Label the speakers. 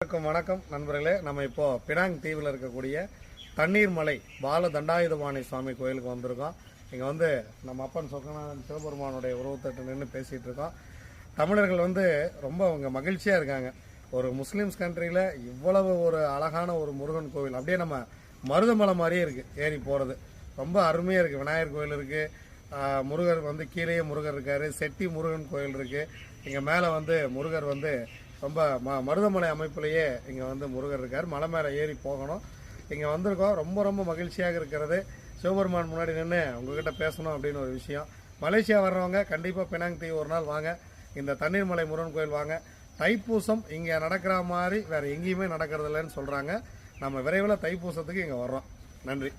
Speaker 1: வணக்கம் நண்பர்களே. நம்ம இப்போ பினாங் தீவில் இருக்கக்கூடிய தண்ணீர் மலை பால தண்டாயுதபாணி சுவாமி கோயிலுக்கு வந்திருக்கோம். இங்கே வந்து நம்ம அப்பன் சொக்கநாதன் சிவபெருமானுடைய உருவத்தட்டு நின்று பேசிகிட்டு இருக்கோம். தமிழர்கள் வந்து ரொம்ப அவங்க மகிழ்ச்சியாக இருக்காங்க. ஒரு முஸ்லீம்ஸ் கண்ட்ரியில் இவ்வளவு ஒரு அழகான ஒரு முருகன் கோவில், அப்படியே நம்ம மருதமலை மாதிரியே இருக்குது. ஏறி போகிறது ரொம்ப அருமையாக இருக்குது. விநாயகர் கோயில் இருக்குது, முருகர் வந்து கீழேயே முருகர் இருக்கார், செட்டி முருகன் கோயில் இருக்குது. இங்கே மேலே வந்து முருகர் வந்து ரொம்ப மருதமலை அமைப்புலேயே இங்கே வந்து முருகர் இருக்கார். மலை மேலே ஏறி போகணும். இங்கே வந்திருக்கோம். ரொம்ப ரொம்ப மகிழ்ச்சியாக இருக்கிறது. சிவபெருமான் முன்னாடி நின்று உங்ககிட்ட பேசணும் அப்படின்னு ஒரு விஷயம். மலேசியா வர்றவங்க கண்டிப்பாக பினாங் தீவு ஒரு நாள் வாங்க. இந்த தண்ணீர் மலை முருகன் கோயில் வாங்க. தைப்பூசம் இங்கே நடக்கிற மாதிரி வேறு எங்கேயுமே நடக்கிறது இல்லைன்னு சொல்கிறாங்க. நம்ம விரைவில் தைப்பூசத்துக்கு இங்கே வர்றோம். நன்றி.